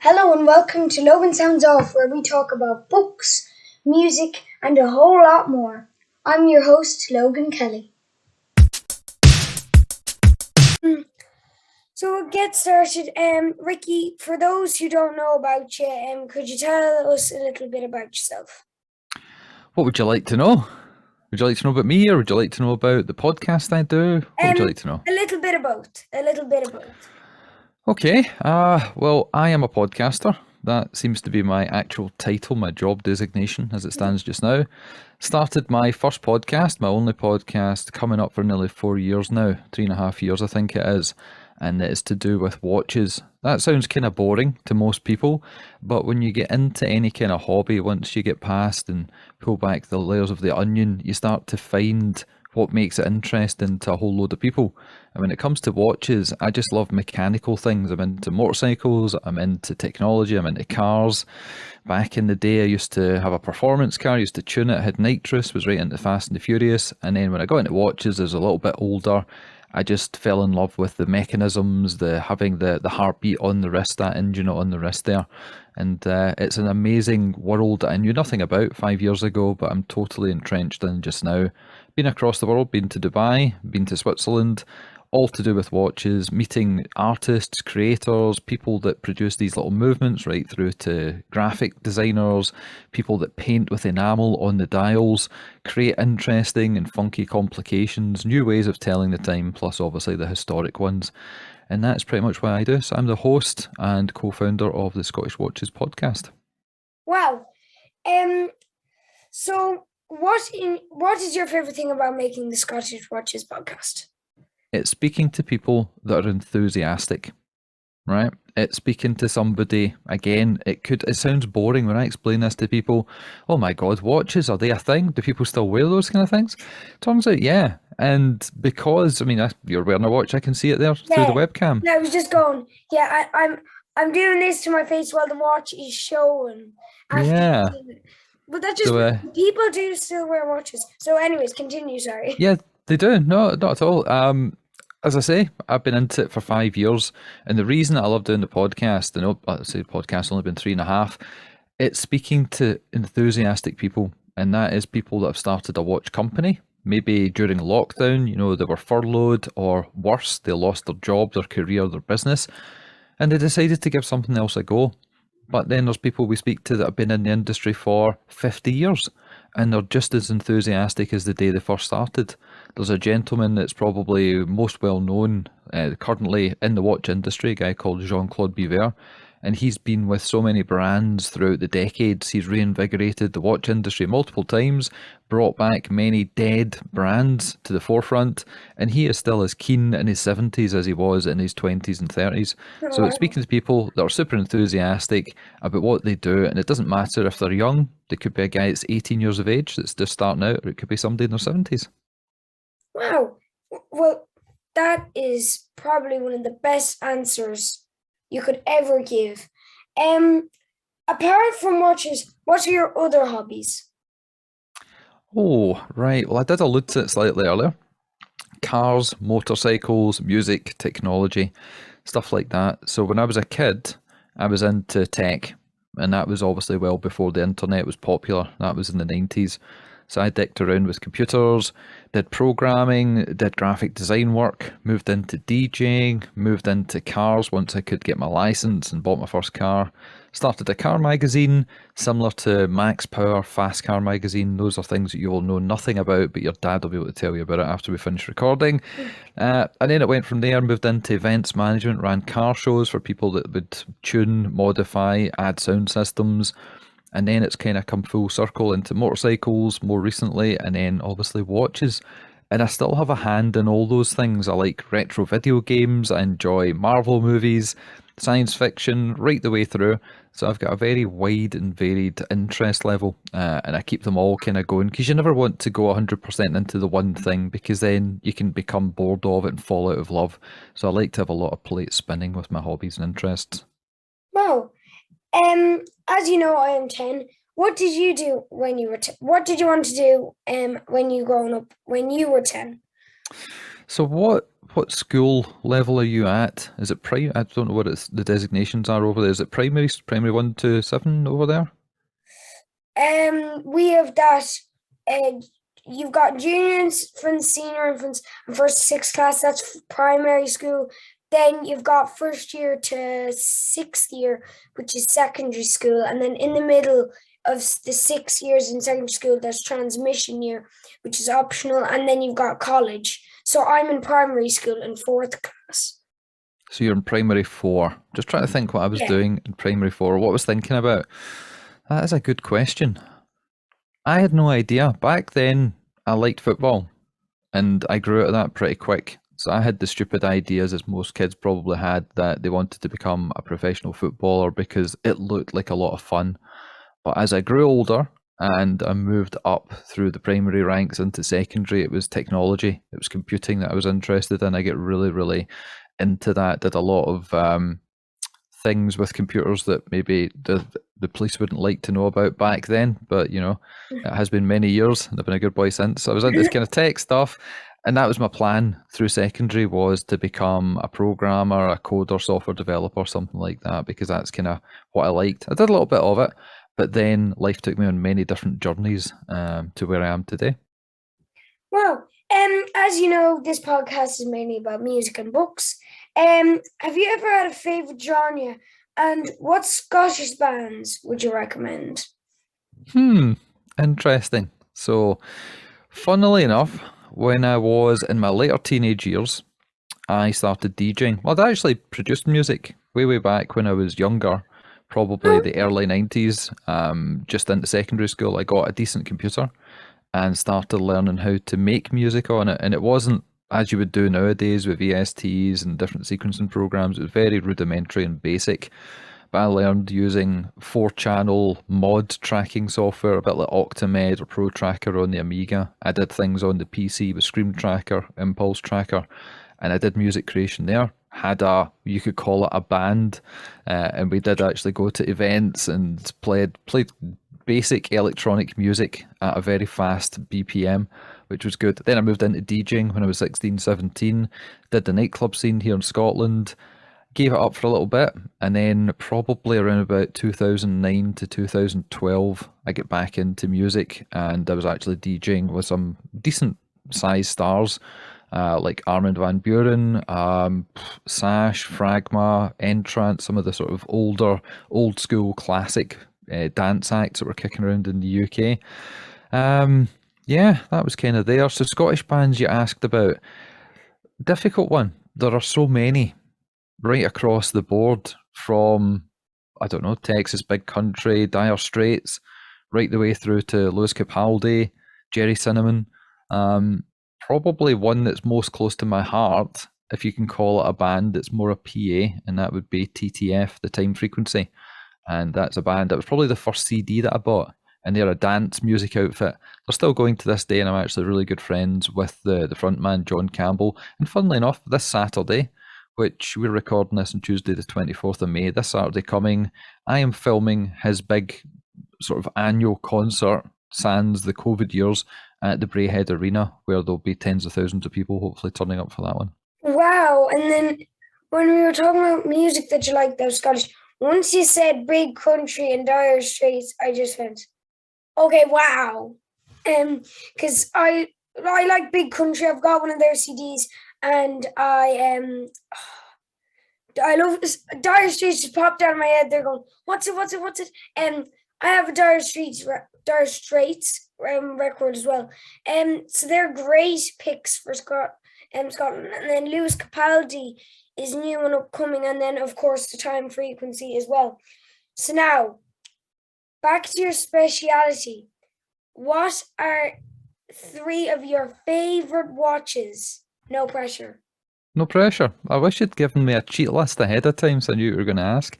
Hello and welcome to Logan Sounds Off, where we talk about books, music, and a whole lot more. I'm your host, Logan Kelly. So we'll get started. Ricky, for those who don't know about you, could you tell us a little bit about yourself? What would you like to know? Would you like to know about me, or would you like to know about the podcast I do? What would you like to know? A little bit of both. Okay, well, I am a podcaster. That seems to be my actual title, my job designation as it stands just now. Started my first podcast, my only podcast, coming up for nearly 4 years now, 3.5 years I think it is, and it's to do with watches. That sounds kind of boring to most people, but when you get into any kind of hobby, once you get past and pull back the layers of the onion, you start to find what makes it interesting to a whole load of people. And when it comes to watches, I just love mechanical things. I'm into motorcycles, I'm into technology, I'm into cars. Back in the day, I used to have a performance car, I used to tune it, had nitrous, was right into Fast and the Furious. And then when I got into watches, as a little bit older, I just fell in love with the mechanisms, the having the heartbeat on the wrist, that engine on the wrist there. And it's an amazing world that I knew nothing about 5 years ago, but I'm totally entrenched in just now. Been across the world, been to Dubai, been to Switzerland, all to do with watches, meeting artists, creators, people that produce these little movements, right through to graphic designers, people that paint with enamel on the dials, create interesting and funky complications, new ways of telling the time, plus obviously the historic ones. And that's pretty much what I do. So I'm the host and co-founder of the Scottish Watches podcast. Wow. So what is your favorite thing about making the Scottish Watches podcast? It's speaking to people that are enthusiastic, right? It's speaking to somebody, again, it sounds boring when I explain this to people. Oh my God, watches, are they a thing? Do people still wear those kind of things? Turns out, yeah. And because, you're wearing a watch, I can see it there through the webcam. No, I was just going, I'm doing this to my face while the watch is showing. Yeah. But that's just, people do still wear watches. So anyways, continue, sorry. Yeah, they do. No, not at all. As I say, I've been into it for 5 years, and the reason I love doing the podcast, I know I say the podcast's only been 3.5, it's speaking to enthusiastic people, and that is people that have started a watch company. Maybe during lockdown, they were furloughed, or worse, they lost their job, their career, their business, and they decided to give something else a go. But then there's people we speak to that have been in the industry for 50 years, and they're just as enthusiastic as the day they first started. There's a gentleman that's probably most well known currently in the watch industry, a guy called Jean-Claude Biver, and he's been with so many brands throughout the decades. He's reinvigorated the watch industry multiple times, brought back many dead brands to the forefront, and he is still as keen in his 70s as he was in his 20s and 30s. So it's speaking to people that are super enthusiastic about what they do, and it doesn't matter if they're young. They could be a guy that's 18 years of age that's just starting out, or it could be somebody in their 70s. Wow. Well, that is probably one of the best answers you could ever give. Apart from watches, what are your other hobbies? Oh, right. Well, I did allude to it slightly earlier. Cars, motorcycles, music, technology, stuff like that. So when I was a kid, I was into tech, and that was obviously well before the internet was popular. That was in the 90s. So I dicked around with computers, did programming, did graphic design work, moved into DJing, moved into cars once I could get my license and bought my first car. Started a car magazine similar to Max Power, Fast Car Magazine. Those are things that you will know nothing about, but your dad will be able to tell you about it after we finish recording. And then it went from there, moved into events management, ran car shows for people that would tune, modify, add sound systems. And then it's kind of come full circle into motorcycles more recently, and then obviously watches. And I still have a hand in all those things. I like retro video games, I enjoy Marvel movies, science fiction, right the way through. So I've got a very wide and varied interest level, and I keep them all kind of going, because you never want to go 100% into the one thing, because then you can become bored of it and fall out of love. So I like to have a lot of plates spinning with my hobbies and interests. Wow. As you know, I am 10. What did you do when you were 10? What did you want to do when you were 10? So what school level are you at? Is it pri? I don't know what the designations are over there. Is it primary 1 to 7 over there? We have that. Uh, you've got juniors from senior and first to sixth class. That's primary school. Then you've got first year to sixth year, which is secondary school, and then in the middle of the 6 years in secondary school, there's transmission year, which is optional, and then you've got college. So I'm in primary school in fourth class. So you're in primary 4. Just trying to think what I was Yeah. doing in primary 4, what I was thinking about. That is a good question. I had no idea. Back then, I liked football, and I grew out of that pretty quick. So I had the stupid ideas, as most kids probably had, that they wanted to become a professional footballer because it looked like a lot of fun. But as I grew older and I moved up through the primary ranks into secondary, it was technology, it was computing that I was interested in. I get really, really into that. Did a lot of things with computers that maybe the police wouldn't like to know about back then, but you know, it has been many years and I've been a good boy since. So I was into this kind of tech stuff, and that was my plan through secondary, was to become a programmer, a coder, software developer, something like that, because that's kind of what I liked. I did a little bit of it, but then life took me on many different journeys to where I am today. Well, as you know, this podcast is mainly about music and books. Have you ever had a favorite genre, and what Scottish bands would you recommend? Interesting. So, funnily enough, when I was in my later teenage years, I started DJing. Well, I actually produced music way back when I was younger, probably the early 90s, just into secondary school. I got a decent computer and started learning how to make music on it. And it wasn't as you would do nowadays with VSTs and different sequencing programs. It was very rudimentary and basic. But I learned using 4-channel mod tracking software, a bit like Octamed or Pro Tracker on the Amiga. I did things on the PC with Scream Tracker, Impulse Tracker, and I did music creation there. Had you could call it a band, and we did actually go to events and played basic electronic music at a very fast BPM, which was good. Then I moved into DJing when I was 16, 17, did the nightclub scene here in Scotland, gave it up for a little bit, and then probably around about 2009 to 2012, I get back into music, and I was actually DJing with some decent sized stars, like Armin van Buuren, Sash, Fragma, Entrance, some of the sort of old school classic dance acts that were kicking around in the UK. Yeah, that was kind of there. So Scottish bands you asked about, difficult one. There are so many right across the board, from, I don't know, Texas Big Country, Dire Straits, right the way through to Lewis Capaldi, Jerry Cinnamon. Probably one that's most close to my heart, if you can call it a band, it's more a PA, and that would be TTF, The Time Frequency. And that's a band that was probably the first CD that I bought, and they're a dance music outfit. They're still going to this day, and I'm actually really good friends with the frontman, John Campbell. And funnily enough, this Saturday, which we're recording this on Tuesday the 24th of May, this Saturday coming, I am filming his big sort of annual concert, sans the COVID years, at the Braehead Arena, where there'll be tens of thousands of people hopefully turning up for that one. Wow. And then when we were talking about music that you like, that was Scottish, once you said Big Country and Dire Straits, I just went, okay, wow. Because I like Big Country. I've got one of their CDs, and I love this. Dire Straits just popped out of my head. They're going, what's it? I have a Dire Straits record as well. So they're great picks for Scotland. And then Lewis Capaldi is new and upcoming, and then of course The Time Frequency as well. So now, back to your speciality. What are 3 of your favorite watches? No pressure. No pressure. I wish you'd given me a cheat list ahead of time so I knew you were going to ask.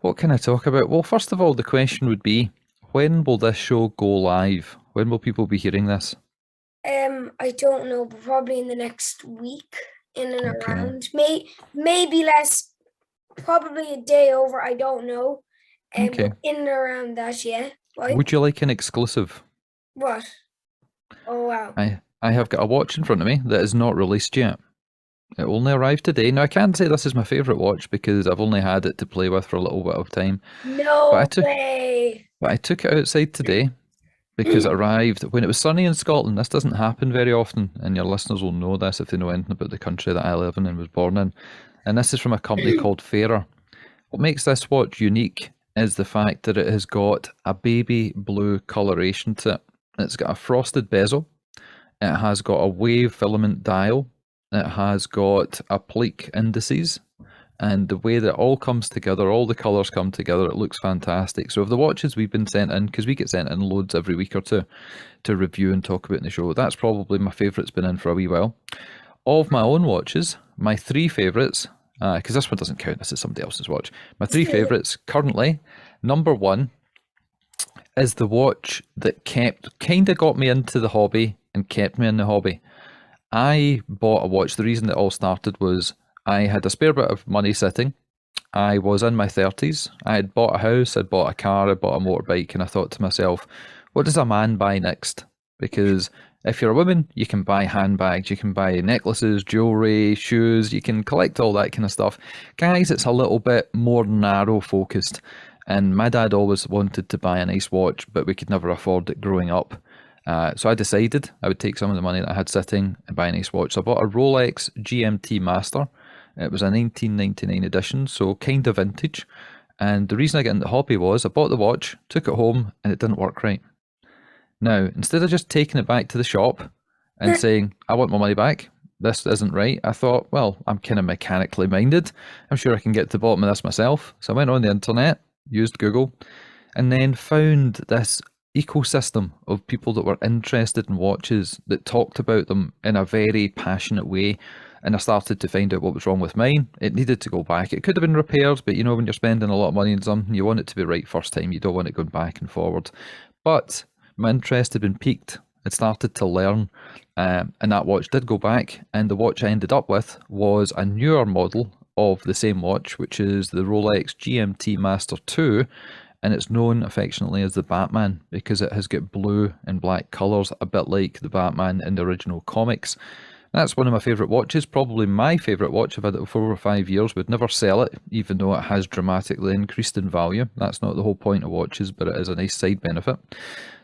What can I talk about? Well, first of all, the question would be, when will this show go live? When will people be hearing this? I don't know, but probably in the next week, in and Okay. around. Maybe less, probably a day over, I don't know. Okay. But in and around that, yeah. Why? Would you like an exclusive? What? Oh, wow. I have got a watch in front of me that is not released yet. It only arrived today. Now, I can't say this is my favourite watch because I've only had it to play with for a little bit of time. But I No took, way. but I took it outside today because it arrived when it was sunny in Scotland. This doesn't happen very often, and your listeners will know this if they know anything about the country that I live in and was born in. And this is from a company called Fairer. What makes this watch unique is the fact that it has got a baby blue coloration to it. It's got a frosted bezel. It has got a wave filament dial. It has got applique indices. And the way that it all comes together, all the colours come together, it looks fantastic. So of the watches we've been sent in, because we get sent in loads every week or two to review and talk about in the show, that's probably my favourite. It's been in for a wee while. Of my own watches, my three favourites, because this one doesn't count, this is somebody else's watch. My three favourites currently, number one is the watch that kind of got me into the hobby and kept me in the hobby. I bought a watch. The reason it all started was I had a spare bit of money sitting. I was in my 30s. I had bought a house, I'd bought a car, I'd bought a motorbike, and I thought to myself, what does a man buy next? Because if you're a woman, you can buy handbags, you can buy necklaces, jewelry, shoes, you can collect all that kind of stuff. Guys, it's a little bit more narrow focused. And my dad always wanted to buy a nice watch, but we could never afford it growing up. So I decided I would take some of the money that I had sitting and buy a nice watch. So I bought a Rolex GMT Master. It was a 1999 edition, so kind of vintage. And the reason I got into the hobby was I bought the watch, took it home, and it didn't work right. Now, instead of just taking it back to the shop and saying, I want my money back, this isn't right, I thought, well, I'm kind of mechanically minded. I'm sure I can get to the bottom of this myself. So I went on the internet, used Google, and then found this ecosystem of people that were interested in watches that talked about them in a very passionate way. And I started to find out what was wrong with mine. It needed to go back. It could have been repaired, but you know, when you're spending a lot of money on something, you want it to be right first time. You don't want it going back and forward. But my interest had been piqued. I started to learn, and that watch did go back. And the watch I ended up with was a newer model of the same watch, which is the Rolex GMT Master 2. And it's known affectionately as the Batman because it has got blue and black colours, a bit like the Batman in the original comics. That's one of my favourite watches, probably my favourite watch. I've had it for over 5 years, would never sell it, even though it has dramatically increased in value. That's not the whole point of watches, but it is a nice side benefit.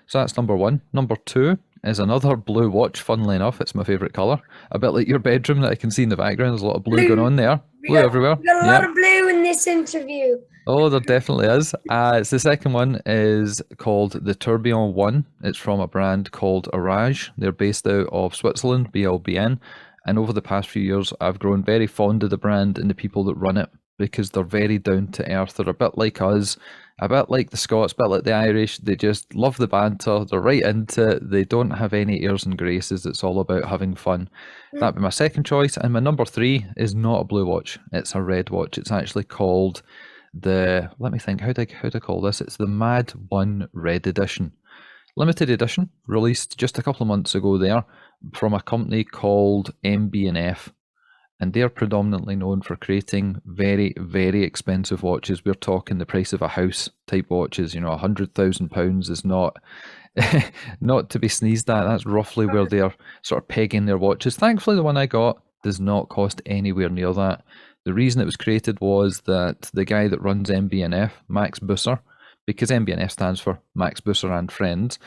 So that's number one. Number two is another blue watch, funnily enough. It's my favourite colour. A bit like your bedroom that I can see in the background. There's a lot of blue going on there. Blue everywhere. We got a lot of blue in this interview. Oh, there definitely is. It's the second one is called the Tourbillon 1. It's from a brand called Orage. They're based out of Switzerland, BLBN. And over the past few years, I've grown very fond of the brand and the people that run it because they're very down to earth. They're a bit like us, a bit like the Scots, a bit like the Irish. They just love the banter. They're right into it. They don't have any airs and graces. It's all about having fun. That'd be my second choice. And my number three is not a blue watch. It's a red watch. It's actually called let me think, how do I call this? It's the Mad 1 Red Edition. Limited edition, released just a couple of months ago there from a company called MB&F. And they're predominantly known for creating very, very expensive watches. We're talking the price of a house type watches. You know, £100,000 is not not to be sneezed at. That's roughly where they're sort of pegging their watches. Thankfully, the one I got does not cost anywhere near that. The reason it was created was that the guy that runs MB&F, Max Busser, because MB&F stands for Max Busser and Friends,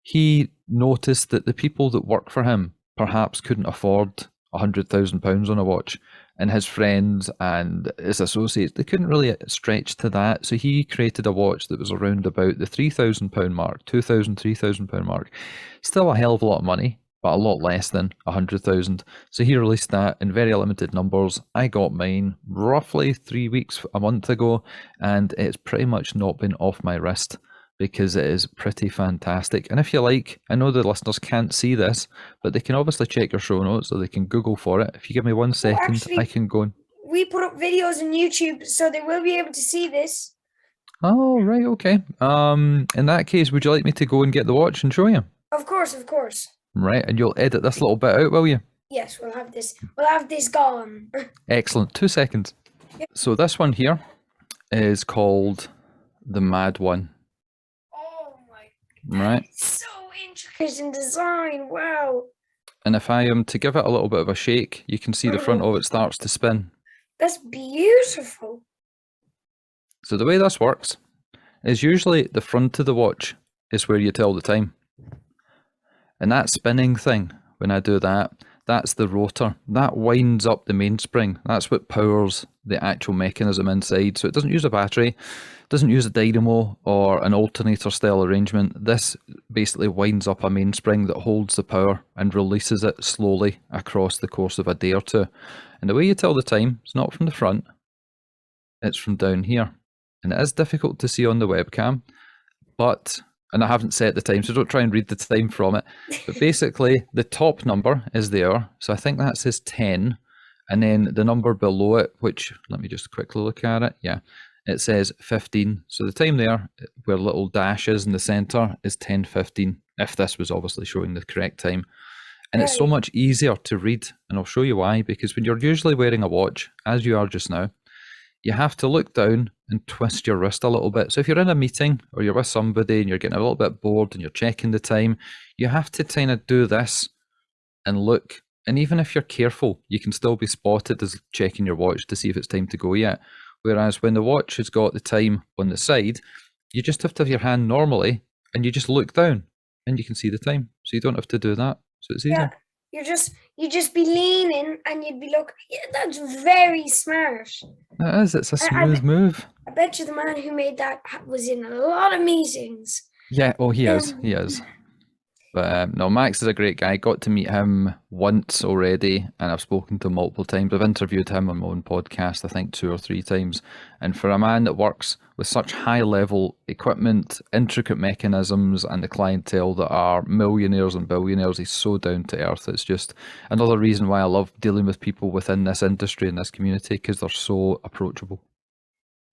he noticed that the people that work for him perhaps couldn't afford £100,000 on a watch, and his friends and his associates, they couldn't really stretch to that. So he created a watch that was around about the £3,000 mark, £2,000, £3,000 mark. Still a hell of a lot of money, but a lot less than 100,000. So he released that in very limited numbers. I got mine roughly 3 weeks, a month ago, and it's pretty much not been off my wrist because it is pretty fantastic. And if you like, I know the listeners can't see this, but they can obviously check your show notes or they can Google for it. If you give me 1 second, actually, I can go. We put up videos on YouTube, so they will be able to see this. Oh, right, okay. In that case, would you like me to go and get the watch and show you? Of course, of course. Right, and you'll edit this little bit out, will you? Yes, we'll have this. We'll have this gone. Excellent. 2 seconds. Yep. So this one here is called the Mad 1. Oh my! Right. So intricate in design. Wow. And if I am to give it a little bit of a shake, you can see the front of it starts to spin. That's beautiful. So the way this works is usually the front of the watch is where you tell the time. And that spinning thing, when I do that, that's the rotor. That winds up the mainspring. That's what powers the actual mechanism inside. So it doesn't use a battery, doesn't use a dynamo or an alternator style arrangement. This basically winds up a mainspring that holds the power and releases it slowly across the course of a day or two. And the way you tell the time is not from the front, it's from down here. And it is difficult to see on the webcam, and I haven't set the time, so don't try and read the time from it. But basically, the top number is there. So I think that says 10. And then the number below it, which, let me just quickly look at it. Yeah, it says 15. So the time there, where little dash is in the center, is 10:15, if this was obviously showing the correct time. And it's so much easier to read, and I'll show you why. Because when you're usually wearing a watch, as you are just now, you have to look down and twist your wrist a little bit. So if you're in a meeting or you're with somebody and you're getting a little bit bored and you're checking the time, you have to kind of do this and look. And even if you're careful, you can still be spotted as checking your watch to see if it's time to go yet. Whereas when the watch has got the time on the side, you just have to have your hand normally and you just look down and you can see the time. So you don't have to do that. So it's easier. You just be leaning and you'd be looking. Yeah, that's very smart. It is. It's a smooth move. I bet you the man who made that was in a lot of meetings. Yeah. Oh, he is. He is. But no, Max is a great guy. Got to meet him once already, and I've spoken to him multiple times. I've interviewed him on my own podcast, I think 2 or 3 times. And for a man that works with such high-level equipment, intricate mechanisms, and the clientele that are millionaires and billionaires, he's so down to earth. It's just another reason why I love dealing with people within this industry and this community, because they're so approachable.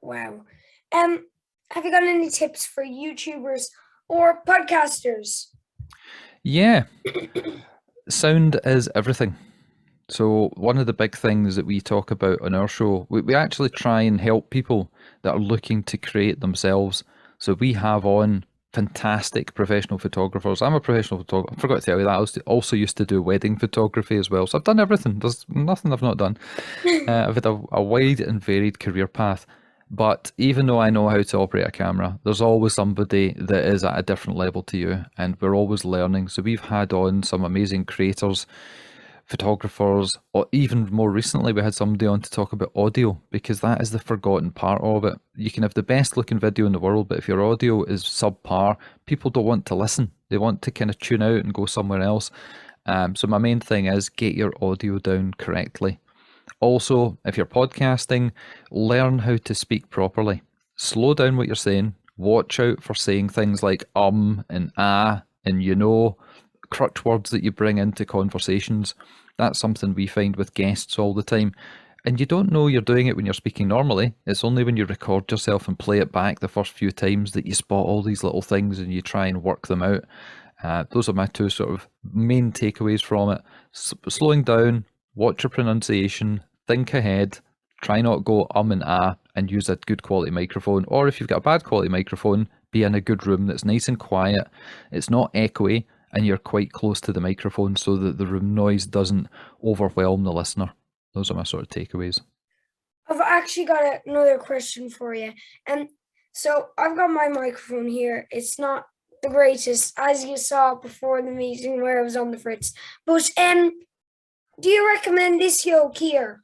Wow. Have you got any tips for YouTubers or podcasters? Yeah, sound is everything. So one of the big things that we talk about on our show, we actually try and help people that are looking to create themselves. So we have on fantastic professional photographers. I'm a professional photographer. I forgot to tell you that. I also used to do wedding photography as well. So I've done everything. There's nothing I've not done. I've had a wide and varied career path. But even though I know how to operate a camera, there's always somebody that is at a different level to you, and we're always learning. So we've had on some amazing creators, photographers, or even more recently we had somebody on to talk about audio, because that is the forgotten part of it. You can have the best looking video in the world, but if your audio is subpar, people don't want to listen. They want to kind of tune out and go somewhere else. So my main thing is get your audio down correctly. Also, if you're podcasting, learn how to speak properly. Slow down what you're saying. Watch out for saying things like and ah and you know, crutch words that you bring into conversations. That's something we find with guests all the time. And you don't know you're doing it when you're speaking normally. It's only when you record yourself and play it back the first few times that you spot all these little things and you try and work them out. Those are my 2 sort of main takeaways from it. Slowing down, watch your pronunciation, think ahead, try not go and ah, and use a good quality microphone. Or if you've got a bad quality microphone, be in a good room that's nice and quiet, it's not echoey, and you're quite close to the microphone so that the room noise doesn't overwhelm the listener. Those are my sort of takeaways. I've actually got another question for you. So I've got my microphone here. It's not the greatest, as you saw before the meeting where I was on the fritz. But do you recommend this yoke here?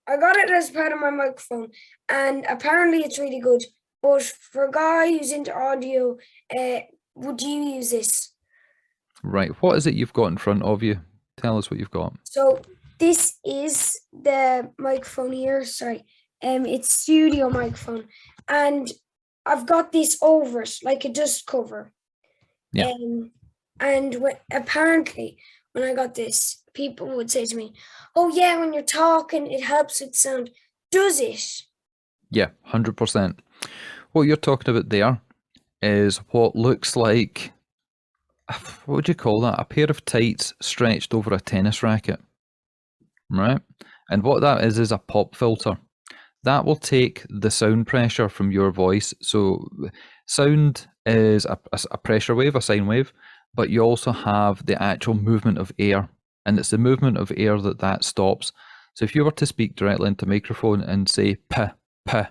I got it as part of my microphone, and apparently it's really good. But for a guy who's into audio, would you use this? Right. What is it you've got in front of you? Tell us what you've got. So this is the microphone here. Sorry. It's studio microphone. And I've got this over it, like a dust cover. Yeah. And apparently, when I got this, people would say to me, oh yeah, when you're talking, it helps with sound. Does it? Yeah, 100%. What you're talking about there is what looks like, what would you call that? A pair of tights stretched over a tennis racket, right? And what that is a pop filter. That will take the sound pressure from your voice. So sound is a pressure wave, a sine wave. but you also have the actual movement of air, and it's the movement of air that stops. So if you were to speak directly into a microphone and say p, p,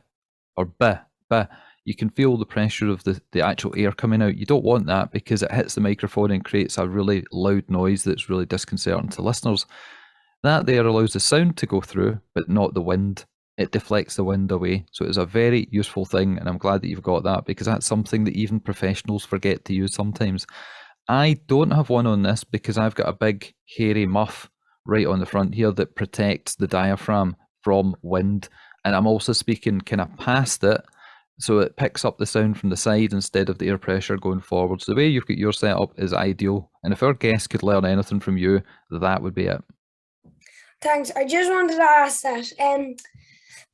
or b, b, you can feel the pressure of the actual air coming out. You don't want that because it hits the microphone and creates a really loud noise that's really disconcerting to listeners. That there allows the sound to go through, but not the wind. It deflects the wind away. So it's a very useful thing, and I'm glad that you've got that because that's something that even professionals forget to use sometimes. I don't have one on this because I've got a big hairy muff right on the front here that protects the diaphragm from wind. And I'm also speaking kind of past it, so it picks up the sound from the side instead of the air pressure going forwards. The way you've got your setup is ideal. And if our guests could learn anything from you, that would be it. Thanks. I just wanted to ask that.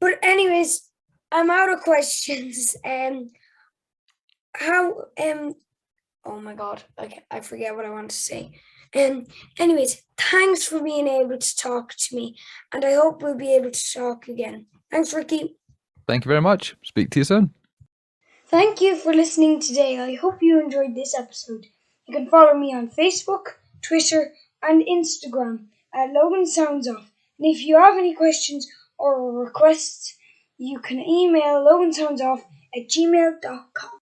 But anyways, I'm out of questions. Oh my God, I forget what I want to say. Anyways, thanks for being able to talk to me, and I hope we'll be able to talk again. Thanks, Ricky. Thank you very much. Speak to you soon. Thank you for listening today. I hope you enjoyed this episode. You can follow me on Facebook, Twitter, and Instagram at Logan Sounds Off. And if you have any questions or requests, you can email logansoundsoff@gmail.com.